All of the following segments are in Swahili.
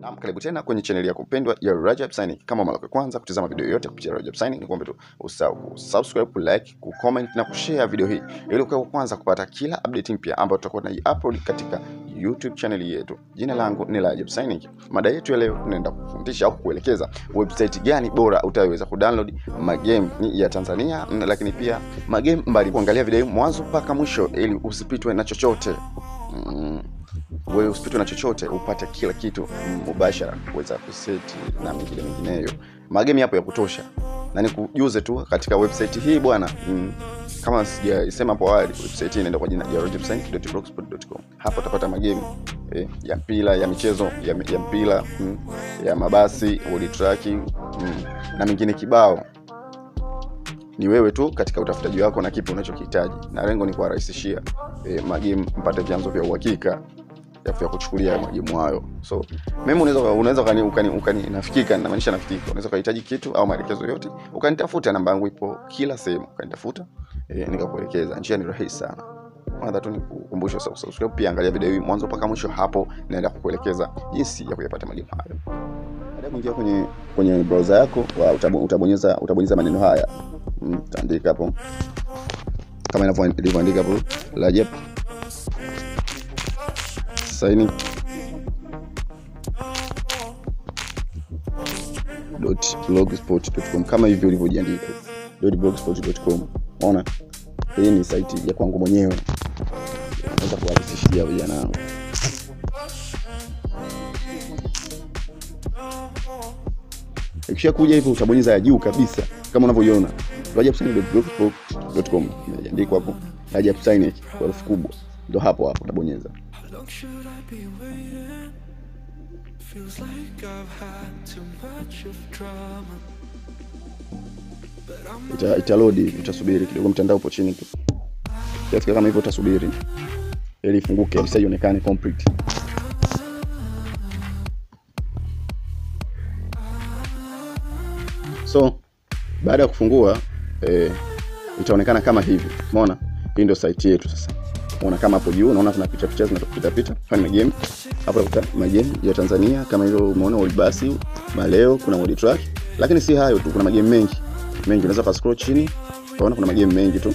Na karibu tena kwenye channel yako pendwa ya Rajab Synic. Kama mara ya kwanza kutazama video yote kupitia Rajab Synic, nikwambie tu usahau kusubscribe, kulike, kucomment na kushare video hii ili ukae kwanza kupata kila update mpya ambayo tutakuwa tunai-upload katika YouTube channel yetu. Jina langu ni Rajab Synic. Mada yetu ya leo tunaenda kufundisha au kuelekeza website gani bora utaweza kudownload magame ya Tanzania, lakini pia magame mbali. Kuangalia video hii mwanzo mpaka mwisho ili usipitwe na chochote. Wewe usipitwe na chochote, upate kila kitu mubashara kuweza kuseti na mengineyo. Magame hapo ya kutosha. Na nikujuze tu katika website hii bwana, kama sijasema hapo awali, website hii inaenda kwa jina la rajabsynic.blogspot.com. Hapo utapata magame ya mpira, ya michezo, ya mpira, ya mabasi, world track na mengine kibao. Ni wewe tu katika utafutaji wako na kipi unachokihitaji. Na lengo ni kuwarahisishia magame mpate vyanzo vya uhakika ya kuchukulia magame hayo. So mimi unaweza nafikika, na maanisha nafikika, unaweza kuhitaji kitu au maelekezo yote, ukanitafuta. Namba yangu ipo kila sehemu, ukanitafuta nikakuelekeza. Njia ni rahisi sana. Kwanza tu nikukumbusha subscribe, pia angalia video hii mwanzo mpaka mwisho. Hapo naenda kukuelekeza jinsi ya kuyapata magame hayo. Baada kuingia kwenye browser yako, utabonyeza maneno haya. Utaandika hapo kama ilivyoandika hapo, Rajab Synic .blogspot.com kama hivyo ulivyojiandika .blogspot.com. Unaona, hii ni site ya kwangu mwenyewe, naweza kuwarahisishia vijana wangu. Ikisha kuja hivyo utabonyeza ya juu kabisa kama unavyoiona rajabsynic.blogspot.com, imeandikwa hapo Rajab Synic kwa herufi kubwa. Ndio hapo utabonyeza. Itaload, utasubiri kidogo, mtandao upo chini kiasi kama hivyo, utasubiri ili ifunguke kabisa ionekane complete. So baada ya kufungua itaonekana kama hivi. Umeona, hii ndio site yetu sasa. Unaona kama hapo juu, unaona kuna picha zinatopita fun game. Hapo kuna magame ya Tanzania kama hivyo, umeona world basi, maleo, kuna world track. Lakini si hayo tu, kuna magame mengi. Unaweza ka scroll chini, unaona kuna magame mengi tu.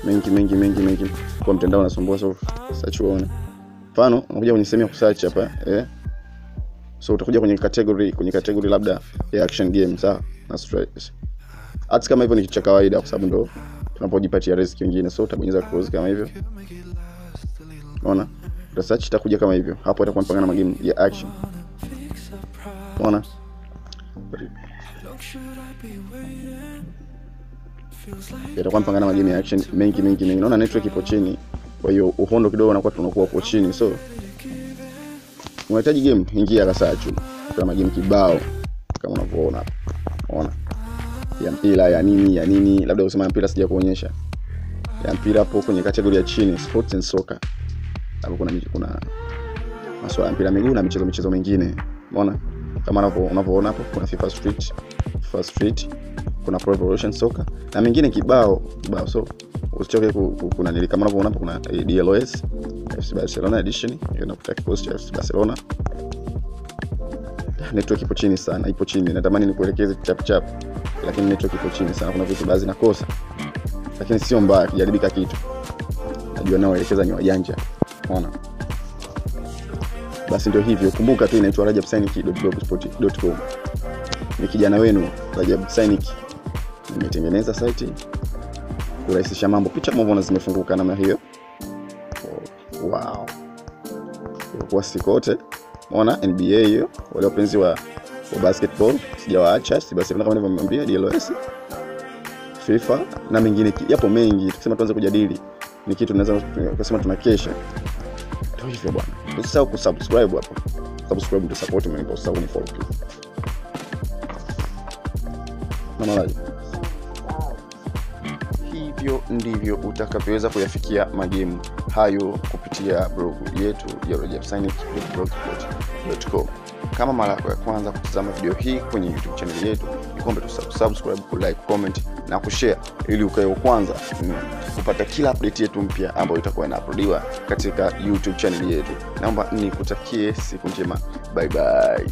Mengi. Kwa mtandao unasumbua, so search uone. Mfano, unakuja kwenye sehemu ya kusearch hapa, so utakuja kwenye category labda ya action game, sawa? Na stress. Hata kama hivyo ni kitu cha kawaida, kwa sababu ndio tunapojipatia risk nyingine. So utabonyeza close kama hivyo. Unaona? Search itakuja kama hivyo. Hapo itakuwa mpangana magame ya action. Unaona? Itakuwa mpangana magame ya action mengi. Unaona network ipo chini. Kwa hiyo uhondo kidogo tunakuwa hapo chini. So unahitaji game, ingia ka search. Kuna magame kibao kama unavyoona hapo. Unaona? Ya mpira, ya nini, labda usema mpira sija kuonyesha. Ya mpira hapo kwenye category ya chini, sports and soccer. Hapo kuna masuala ya mpira miguu na michezo mingine. Umeona? Kama unavyoona hapo kuna FIFA Street, kuna Pro Evolution Soccer na mingine kibao. So usichoke kuna nili, kama unavyoona hapo kuna DLOS FC Barcelona edition, inakutaka post ya FC Barcelona. Network ipo chini sana, ipo chini. Natamani nikuelekeze chap, lakini network ipo chini sana. Kuna vitu baadhi nakosa, lakini sio mbaya, kijaribika kitu. Najua nao elekeza ni wajanja. Unaona? Basi ndio hivyo. Kumbuka tu inaitwa rajabsynic.blogspot.com. Ni kijana wenu Rajab Synic. Nimetengeneza site kurahisisha mambo. Picha mbona zimefunguka namna hiyo. Wow. Kwa sikote. Unaona NBA hiyo, wale wapenzi wa basketball sijawaacha, si basi kama nilivyoambia, DLOS, FIFA na mengine yapo mengi. Tukisema tuanze kujadili ni kitu tunaweza kusema tunakesha. Ndio hivyo bwana. Usisahau kusubscribe hapo. Subscribe ndio support mimi, usisahau ni follow. Hivyo ndivyo utakavyoweza kuyafikia magame hayo kupitia blog yetu ya rajabsynic.blogspot.com. Kama mara ya kwanza kutazama video hii kwenye YouTube channel yetu, nikombe tu subscribe, like, comment na kushare ili ukae wa kwanza kupata kila update yetu mpya ambayo itakuwa inauploadiwa katika YouTube channel yetu. Naomba nikutakie siku njema. Bye bye.